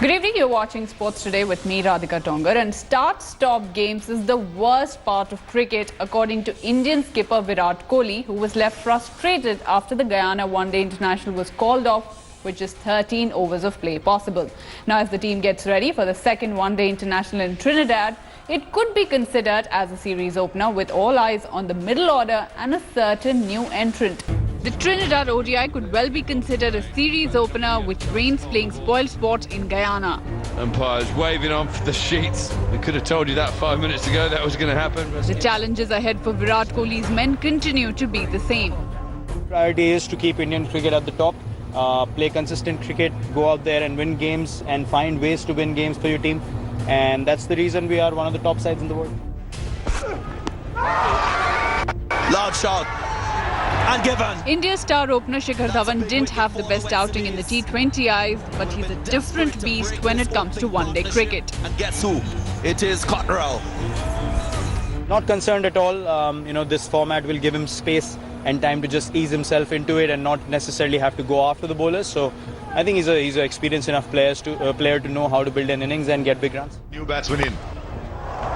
Good evening, you're watching Sports Today with me, Radhika Tongar. And start-stop games is the worst part of cricket, according to Indian skipper Virat Kohli, who was left frustrated after the Guyana One-Day International was called off with just 13 overs of play possible. Now, as the team gets ready for the second One-Day International in Trinidad, it could be considered as a series opener with all eyes on the middle order and a certain new entrant. The Trinidad ODI could well be considered a series opener, with Rains playing spoil sport in Guyana. Umpires waving off the sheets. We could have told you that 5 minutes ago that was going to happen. The challenges ahead for Virat Kohli's men continue to be the same. Priority is to keep Indian cricket at the top, play consistent cricket, go out there and win games and find ways to win games for your team. And that's the reason we are one of the top sides in the world. Large shot. And given. India's star opener Shikhar Dhawan didn't have the best outing in the T20Is, but he's a different beast when it comes to one-day cricket. And guess who? It is Cottrell. Not concerned at all. This format will give him space and time to just ease himself into it and not necessarily have to go after the bowlers. So I think he's an experienced enough player to know how to build an innings and get big runs. New batsman in.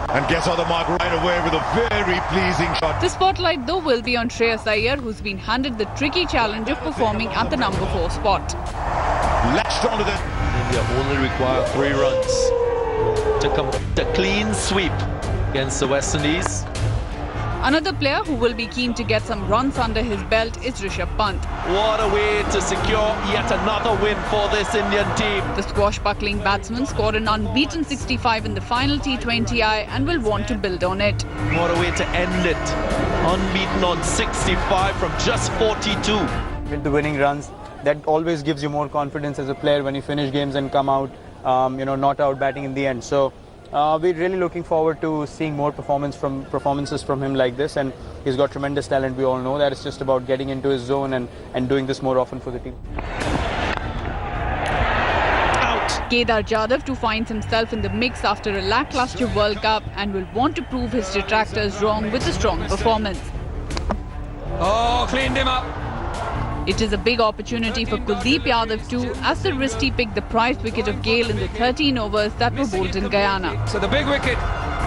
And gets on the mark right away with a very pleasing shot. The spotlight, though, will be on Shreyas Iyer, who's been handed the tricky challenge of performing at the number 4 spot. Latched onto them. India only require 3 runs to complete a clean sweep against the West Indies. Another player who will be keen to get some runs under his belt is Rishabh Pant. What a way to secure yet another win for this Indian team. The swashbuckling batsman scored an unbeaten 65 in the final T20I and will want to build on it. What a way to end it. Unbeaten on 65 from just 42. With the winning runs, that always gives you more confidence as a player when you finish games and come out, not out batting in the end. So we're really looking forward to seeing more performances from him like this, and he's got tremendous talent. We all know that. It's just about getting into his zone and doing this more often for the team. Out. Kedar Jadhav too finds himself in the mix after a lackluster World Cup and will want to prove his detractors wrong with a strong performance. Oh, cleaned him up. It is a big opportunity for Kuldeep Yadav too, as the wristy picked the prized wicket of Gale in the 13 overs that were bowled in Guyana. So the big wicket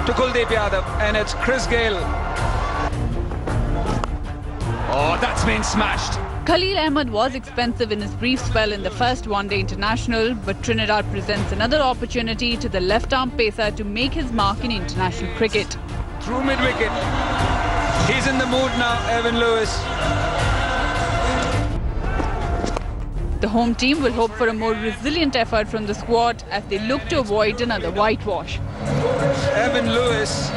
to Kuldeep Yadav, and it's Chris Gale. Oh, that's been smashed. Khalil Ahmed was expensive in his brief spell in the first One-Day International, but Trinidad presents another opportunity to the left-arm pacer to make his mark in international cricket. Through mid-wicket. He's in the mood now, Evan Lewis. The home team will hope for a more resilient effort from the squad as they look to avoid another whitewash. Evan Lewis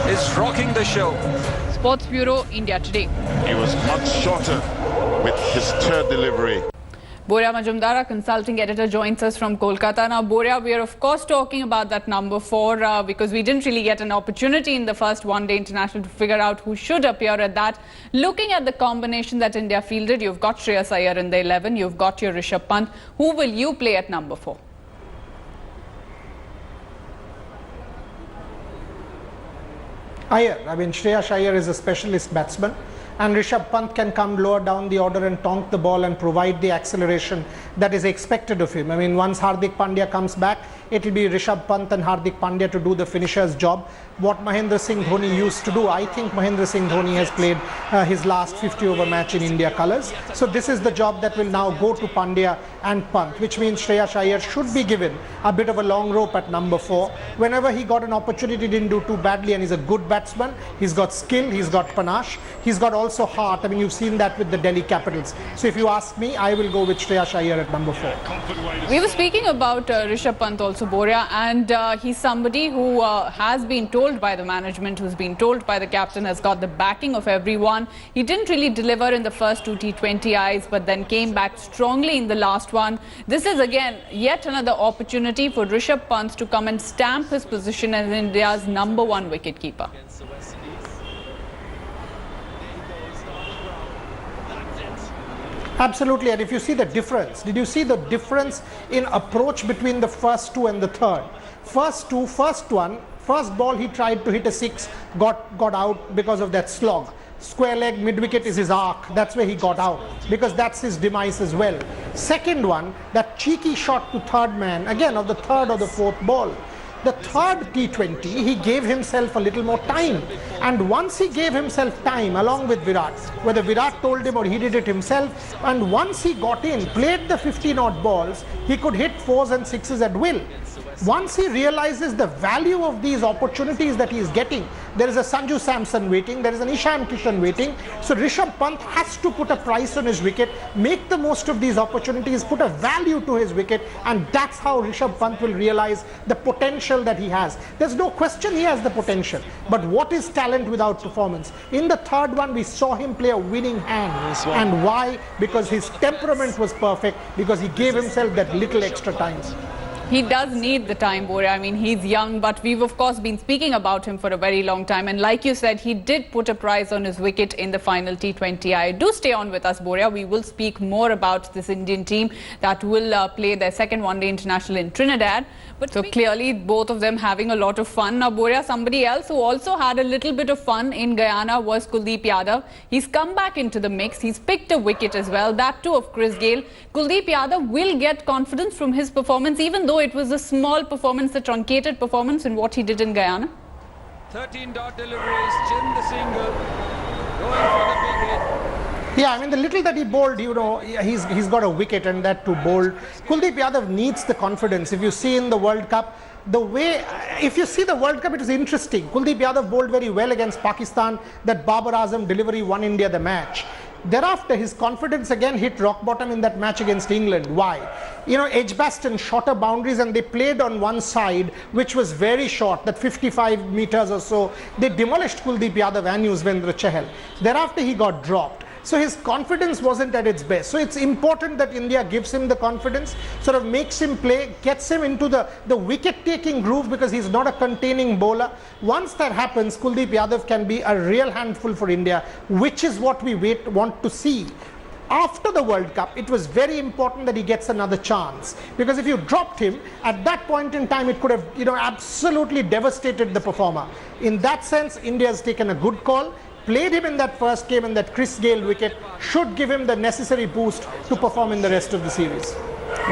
is rocking the show. Sports Bureau, India Today. He was much shorter with his third delivery. Bora Majumdar, our consulting editor, joins us from Kolkata. Now, Bora, we are of course talking about that number 4 because we didn't really get an opportunity in the first One-Day International to figure out who should appear at that. Looking at the combination that India fielded, you've got Shreyas Iyer in the 11, you've got your Rishabh Pant. Who will you play at number 4? Iyer. Shreyas Iyer is a specialist batsman, and Rishabh Pant can come lower down the order and tonk the ball and provide the acceleration that is expected of him. Once Hardik Pandya comes back, it will be Rishabh Pant and Hardik Pandya to do the finisher's job. What Mahendra Singh Dhoni used to do. I think Mahendra Singh Dhoni has played his last 50-over match in India colours. So this is the job that will now go to Pandya and Pant, which means Shreyas Iyer should be given a bit of a long rope at number 4. Whenever he got an opportunity, he didn't do too badly, and he's a good batsman. He's got skill, he's got panache, he's got also heart. You've seen that with the Delhi Capitals. So if you ask me, I will go with Shreyas Iyer at number 4. We were speaking about Rishabh Pant also, Bora, and he's somebody who has been told by the management, who's been told by the captain, has got the backing of everyone. He didn't really deliver in the first 2 T20Is, but then came back strongly in the last one. This is again yet another opportunity for Rishabh Pant to come and stamp his position as India's number 1 wicketkeeper. Absolutely, and if you see the difference, did you see the difference in approach between the first 2 and the third? First ball he tried to hit a 6, got out because of that slog. square leg, mid wicket is his arc. That's where he got out, because that's his demise as well. Second one, that cheeky shot to third man, again of the third or the fourth ball. The third T20, he gave himself a little more time. And once he gave himself time, along with Virat, whether Virat told him or he did it himself, and once he got in, played the 50-odd balls, he could hit 4s and 6s at will. Once he realizes the value of these opportunities that he is getting, there is a Sanju Samson waiting, there is an Ishan Kishan waiting. So Rishabh Pant has to put a price on his wicket, make the most of these opportunities, put a value to his wicket, and that's how Rishabh Pant will realize the potential that he has. There's no question he has the potential, but what is talent without performance? In the third one, we saw him play a winning hand. And why? Because his temperament was perfect, because he gave himself that little extra time. He does need the time, Bora. I mean, he's young, but we've of course been speaking about him for a very long time. And like you said, he did put a price on his wicket in the final T20I. Do stay on with us, Bora. We will speak more about this Indian team that will play their second one-day international in Trinidad. But so clearly, both of them having a lot of fun. Now, Bora, somebody else who also had a little bit of fun in Guyana was Kuldeep Yadav. He's come back into the mix. He's picked a wicket as well, that too of Chris Gayle. Kuldeep Yadav will get confidence from his performance, even though it was a small performance, a truncated performance in what he did in Guyana. 13 dot deliveries, chin the single, going for the big hit. Yeah, I mean, the little that he bowled, you know, he's got a wicket, and that to bowl. Kuldeep Yadav needs the confidence. If you see in the World Cup, if you see the World Cup, it was interesting. Kuldeep Yadav bowled very well against Pakistan. That Babar Azam delivery won India the match. Thereafter, his confidence again hit rock bottom in that match against England. Why? You know, Edgbaston shorter boundaries, and they played on one side, which was very short, that 55 meters or so. They demolished Kuldeep Yadav and Yuzvendra Chahal. Thereafter, he got dropped. So his confidence wasn't at its best. So it's important that India gives him the confidence, sort of makes him play, gets him into the wicket-taking groove, because he's not a containing bowler. Once that happens, Kuldeep Yadav can be a real handful for India, which is what we want to see. After the World Cup, it was very important that he gets another chance, because if you dropped him at that point in time, it could have, you know, absolutely devastated the performer. In that sense, India has taken a good call. Played him in that first game, and that Chris Gayle wicket should give him the necessary boost to perform in the rest of the series.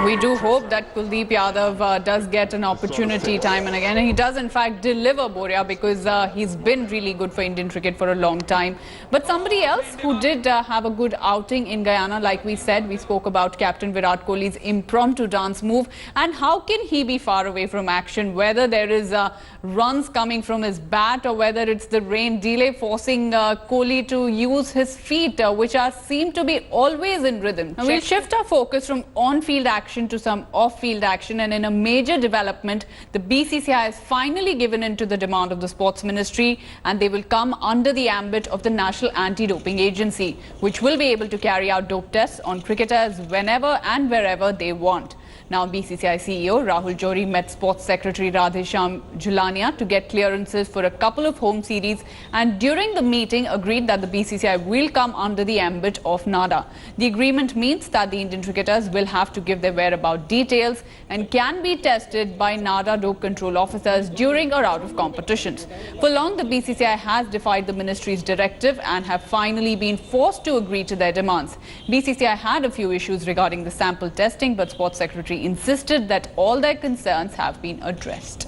We do hope that Kuldeep Yadav does get an opportunity time and again. And he does, in fact, deliver, Bora, because he's been really good for Indian cricket for a long time. But somebody else who did have a good outing in Guyana, like we said, we spoke about Captain Virat Kohli's impromptu dance move. And how can he be far away from action, whether there is runs coming from his bat or whether it's the rain delay forcing Kohli to use his feet, which seem to be always in rhythm. Now, we'll shift our focus from on-field action to some off-field action, and in a major development, the BCCI has finally given in to the demand of the Sports Ministry, and they will come under the ambit of the National Anti-Doping Agency, which will be able to carry out dope tests on cricketers whenever and wherever they want. Now, BCCI CEO Rahul Johri met Sports Secretary Radheshyam Julania to get clearances for a couple of home series, and during the meeting agreed that the BCCI will come under the ambit of NADA. The agreement means that the Indian cricketers will have to give their whereabout details and can be tested by NADA dope control officers during or out of competitions. For long, the BCCI has defied the ministry's directive and have finally been forced to agree to their demands. BCCI had a few issues regarding the sample testing, but Sports Secretary insisted that all their concerns have been addressed.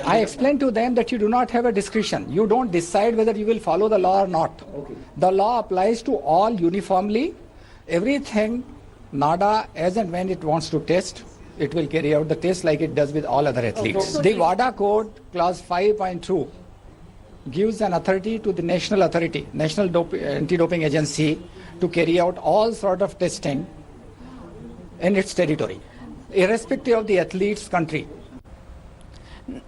I explained to them that you do not have a discretion. You don't decide whether you will follow the law or not. Okay. The law applies to all uniformly. Everything NADA, as and when it wants to test, it will carry out the test like it does with all other athletes. The WADA code, clause 5.2, gives an authority to the national authority, National Anti-Doping Agency, to carry out all sort of testing in its territory, irrespective of the athlete's country.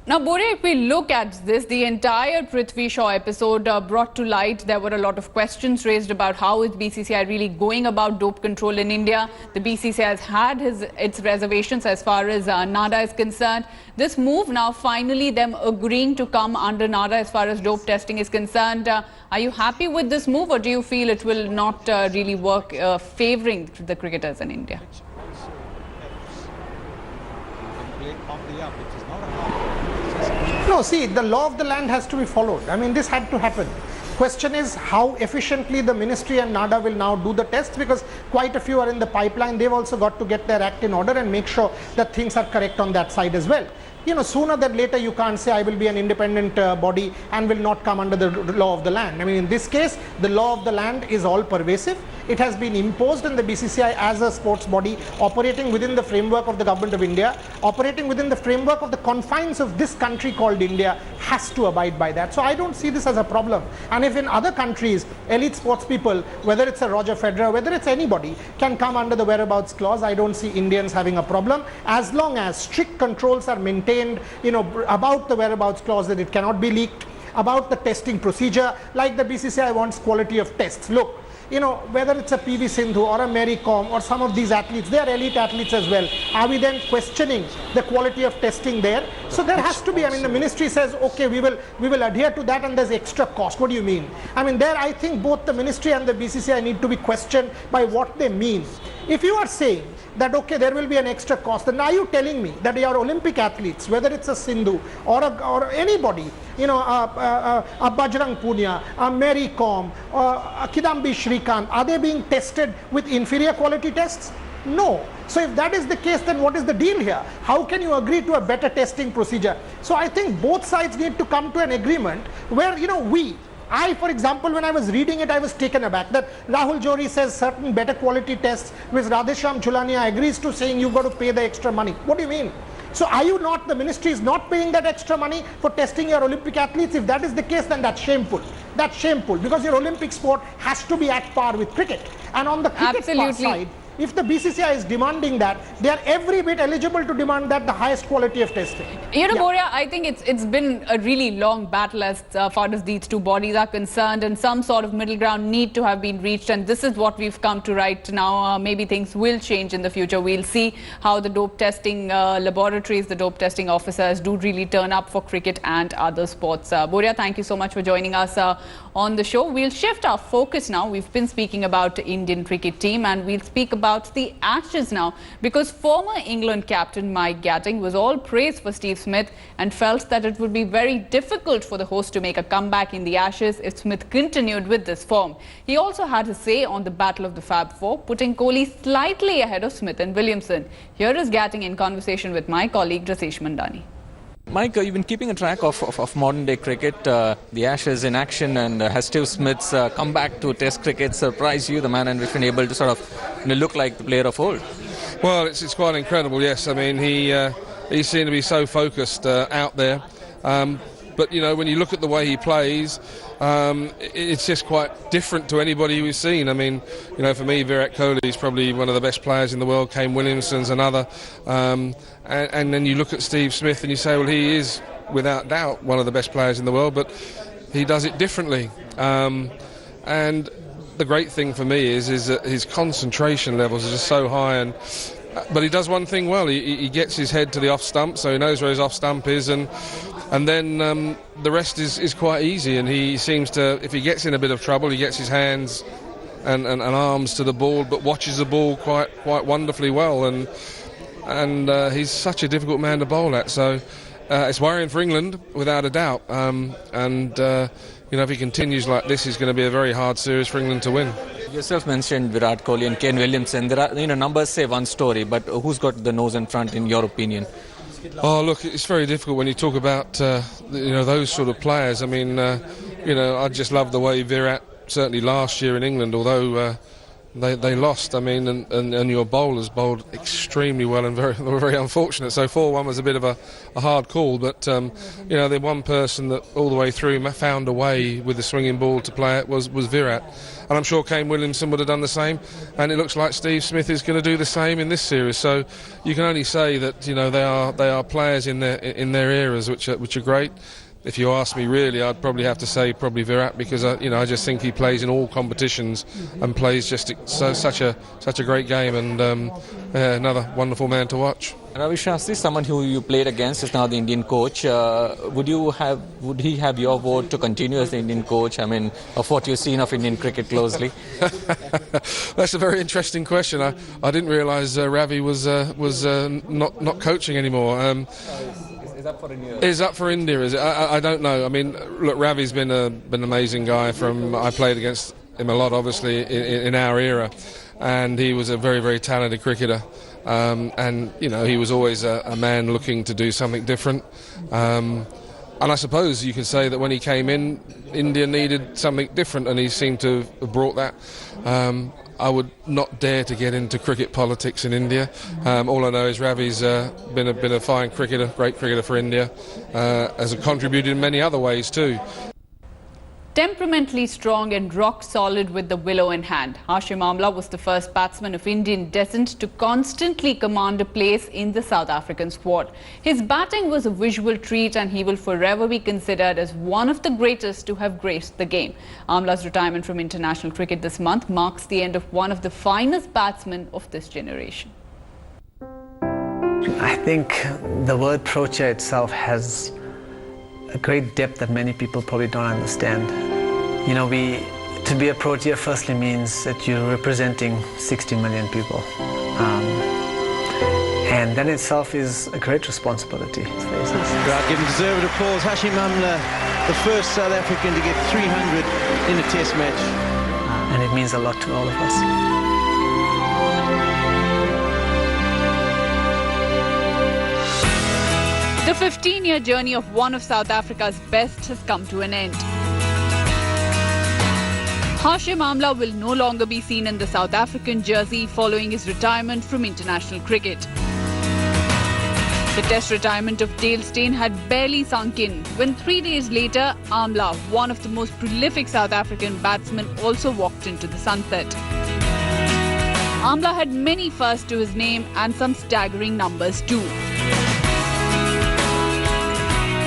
Now, Bora, if we look at this, the entire Prithvi Shaw episode brought to light, there were a lot of questions raised about how is BCCI really going about dope control in India. The BCCI has had its reservations as far as NADA is concerned. This move now, finally them agreeing to come under NADA as far as dope testing is concerned. Are you happy with this move, or do you feel it will not really work favouring the cricketers in India? played on the up. It is not a hard. No, see, the law of the land has to be followed. I mean, this had to happen. Question is how efficiently the ministry and NADA will now do the tests, because quite a few are in the pipeline. They've also got to get their act in order and make sure that things are correct on that side as well. You know, sooner than later you can't say I will be an independent body and will not come under the law of the land. I mean, in this case, the law of the land is all pervasive. It has been imposed on the BCCI as a sports body operating within the framework of the government of India, operating within the framework of the confines of this country called India, has to abide by that. So I don't see this as a problem. And if in other countries, elite sports people, whether it's a Roger Federer, whether it's anybody, can come under the whereabouts clause, I don't see Indians having a problem, as long as strict controls are maintained, you know, about the whereabouts clause, that it cannot be leaked, about the testing procedure, like the BCCI wants quality of tests. Look, you know, whether it's a PV Sindhu or a Mary Kom or some of these athletes, they are elite athletes as well. Are we then questioning the quality of testing there? So there has to be, I mean, the ministry says, okay, we will adhere to that, and there's extra cost. What do you mean? I mean, there I think both the ministry and the BCCI need to be questioned by what they mean. If you are saying that, okay, there will be an extra cost, then are you telling me that your Olympic athletes, whether it's a Sindhu or anybody, you know, a Bajrang Punia, a Mary Kom, a Kidambi Shrikant, are they being tested with inferior quality tests? No. So if that is the case, then what is the deal here? How can you agree to a better testing procedure? So I think both sides need to come to an agreement where, you know, I, for example, when I was reading it, I was taken aback that Rahul Johri says certain better quality tests, which Radhesham Jhulania agrees to, saying you've got to pay the extra money. What do you mean? So are you not, the ministry is not paying that extra money for testing your Olympic athletes? If that is the case, then that's shameful. That's shameful, because your Olympic sport has to be at par with cricket. And on the cricket side, if the BCCI is demanding that, they are every bit eligible to demand that, the highest quality of testing. You know, Bora, I think it's been a really long battle as far as these two bodies are concerned, and some sort of middle ground need to have been reached, and this is what we've come to right now. Maybe things will change in the future. We'll see how the dope testing laboratories, the dope testing officers do really turn up for cricket and other sports. Bora, thank you so much for joining us on the show. We'll shift our focus now. We've been speaking about the Indian cricket team, and we'll speak about the Ashes now, because former England captain Mike Gatting was all praise for Steve Smith and felt that it would be very difficult for the host to make a comeback in the Ashes if Smith continued with this form. He also had his say on the battle of the Fab Four, putting Kohli slightly ahead of Smith and Williamson. Here is Gatting in conversation with my colleague Rasesh Mandani. Mike, you've been keeping a track of modern-day cricket, the Ashes in action, and has Steve Smith's comeback to Test cricket surprised you, the man and has been able to sort of look like the player of old? Well, it's quite incredible, yes. I mean, he seemed to be so focused out there. But, you know, when you look at the way he plays, it's just quite different to anybody we've seen. I mean, you know, for me, Virat Kohli is probably one of the best players in the world. Kane Williamson's another. And then you look at Steve Smith and you say, well, he is, without doubt, one of the best players in the world, but he does it differently. And the great thing for me is that his concentration levels are just so high. But he does one thing well. He gets his head to the off stump, so he knows where his off stump is, and then the rest is quite easy. And he seems to, if he gets in a bit of trouble, he gets his hands and arms to the ball, but watches the ball quite wonderfully well. And he's such a difficult man to bowl at. So it's worrying for England, without a doubt. You know, if he continues like this, it's going to be a very hard series for England to win. You yourself mentioned Virat Kohli and Kane Williamson. There are, you know, numbers say one story, but who's got the nose in front in your opinion? Oh, look, it's very difficult when you talk about you know, those sort of players. I mean, you know, I just love the way Virat, certainly last year in England, although they lost. I mean, and your bowlers bowled extremely well and very unfortunate. So 4-1 was a bit of a hard call, but you know, the one person that all the way through found a way with the swinging ball to play it was Virat. And I'm sure Kane Williamson would have done the same, and it looks like Steve Smith is going to do the same in this series. So you can only say that, you know, they are players in their eras which are great. if you ask me, really, I'd probably have to say probably Virat, because I just think he plays in all competitions and plays just such a great game, and another wonderful man to watch. Ravi Shastri, someone who you played against, is now the Indian coach. Would he have your vote to continue as the Indian coach? I mean, of what you've seen of Indian cricket closely. That's a very interesting question. I didn't realise Ravi was not coaching anymore. Is up for India? Is up for India? Is it? I don't know. I mean, look, Ravi's been an amazing guy. I played against him a lot, obviously, in our era, and he was a very, very talented cricketer. And he was always a man looking to do something different. And I suppose you can say that when he came in, India needed something different, and he seemed to have brought that. I would not dare to get into cricket politics in India. All I know is Ravi's been a fine cricketer, great cricketer for India, has contributed in many other ways too. Temperamentally strong and rock solid with the willow in hand, Hashim Amla was the first batsman of Indian descent to constantly command a place in the South African squad. His batting was a visual treat, and he will forever be considered as one of the greatest to have graced the game. Amla's retirement from international cricket this month marks the end of one of the finest batsmen of this generation. I think the word Proteas itself has a great depth that many people probably don't understand. To be a Protea firstly means that you're representing 60 million people. And that itself is a great responsibility. Crowd giving deserved applause. Hashim Amla, the first South African to get 300 in a test match. And it means a lot to all of us. The 15-year journey of one of South Africa's best has come to an end. Hashim Amla will no longer be seen in the South African jersey following his retirement from international cricket. The test retirement of Dale Steyn had barely sunk in when 3 days later, Amla, one of the most prolific South African batsmen, also walked into the sunset. Amla had many firsts to his name and some staggering numbers too.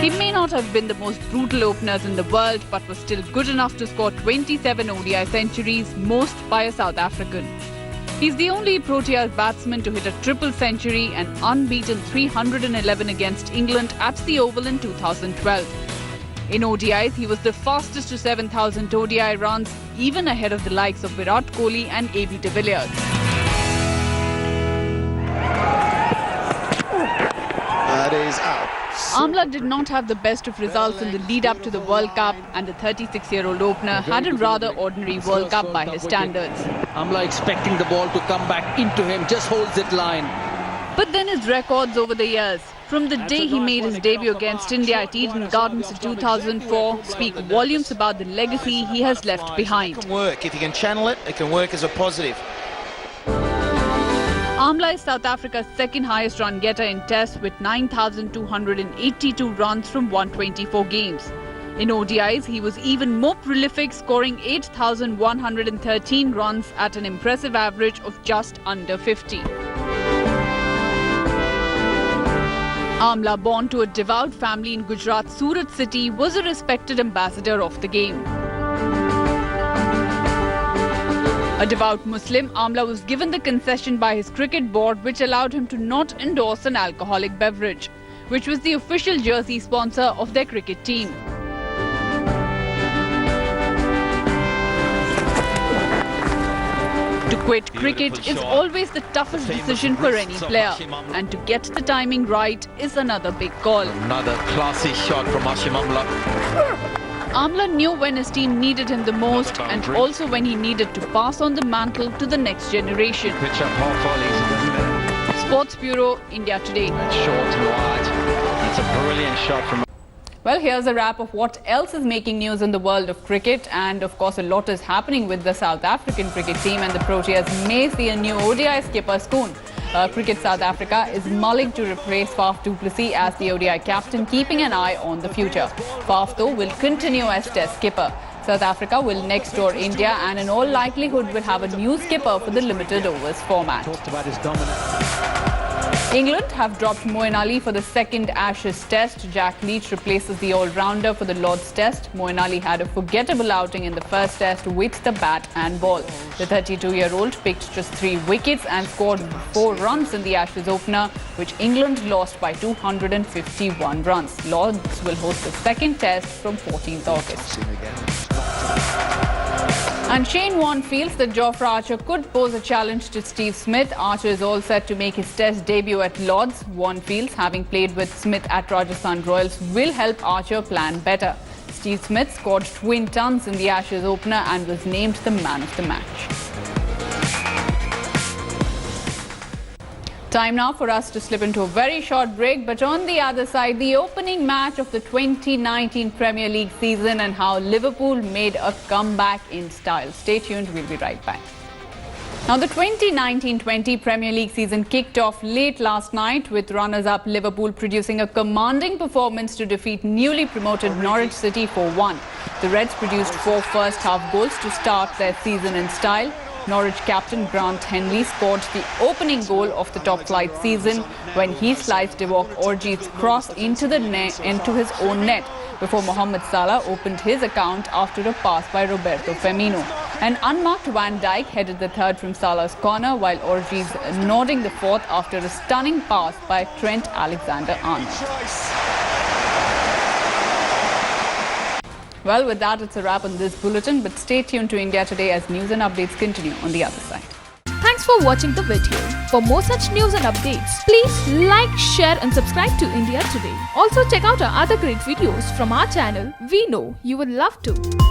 He may not have been the most brutal openers in the world, but was still good enough to score 27 ODI centuries, most by a South African. He's the only Proteas batsman to hit a triple century and unbeaten 311 against England at the Oval in 2012. In ODIs, he was the fastest to 7,000 ODI runs, even ahead of the likes of Virat Kohli and AB de Villiers. That is out. Amla did not have the best of results in the lead-up to the World Cup, and the 36-year-old opener had a rather ordinary World Cup by his standards. Amla expecting the ball to come back into him, just holds that line. But then his records over the years, from the day he made his debut against India at Eden Gardens in 2004, speak volumes about the legacy he has left behind. It can work. If you can channel it, it can work as a positive. Amla is South Africa's second highest run getter in Tests with 9,282 runs from 124 games. In ODIs, he was even more prolific, scoring 8,113 runs at an impressive average of just under 50. Amla, born to a devout family in Gujarat's Surat city, was a respected ambassador of the game. A devout Muslim, Amla was given the concession by his cricket board which allowed him to not endorse an alcoholic beverage, which was the official jersey sponsor of their cricket team. To quit cricket is always the toughest decision for any player, and to get the timing right is another big call. Another classy shot from Hashim Amla. Amla knew when his team needed him the most, and also when he needed to pass on the mantle to the next generation. Pitch up half volleys. Sports Bureau, India Today. Short and wide. It's a brilliant shot from... Well, here's a wrap of what else is making news in the world of cricket, and of course a lot is happening with the South African cricket team, and the Proteas may see a new ODI skipper soon. Cricket South Africa is mulling to replace Faf du Plessis as the ODI captain, keeping an eye on the future. Faf, though, will continue as Test skipper. South Africa will next door India and in all likelihood will have a new skipper for the limited overs format. Talked about his dominance. England have dropped Moeen Ali for the second Ashes test. Jack Leach replaces the all-rounder for the Lord's test. Moeen Ali had a forgettable outing in the first test with the bat and ball. The 32-year-old picked just 3 wickets and scored 4 runs in the Ashes opener, which England lost by 251 runs. Lords will host the second test from 14th August. And Shane Warne feels that Jofra Archer could pose a challenge to Steve Smith. Archer is all set to make his test debut at Lords. Warne feels having played with Smith at Rajasthan Royals will help Archer plan better. Steve Smith scored twin tons in the Ashes opener and was named the man of the match. Time now for us to slip into a very short break, but on the other side, the opening match of the 2019 Premier League season and how Liverpool made a comeback in style. Stay tuned, we'll be right back. Now, the 2019-20 Premier League season kicked off late last night with runners-up Liverpool producing a commanding performance to defeat newly promoted Norwich City 4-1. The Reds produced 4 first-half goals to start their season in style. Norwich captain Grant Henley scored the opening goal of the top-flight season when he sliced Divock Orji's cross into his own net before Mohamed Salah opened his account after a pass by Roberto Firmino. An unmarked Van Dijk headed the third from Salah's corner, while Orji's nodding the fourth after a stunning pass by Trent Alexander-Arnold. Well, with that, it's a wrap on this bulletin, but stay tuned to India Today as news and updates continue on the other side. Thanks for watching the video. For more such news and updates, please like, share and subscribe to India Today. Also check out our other great videos from our channel. We know you will love to.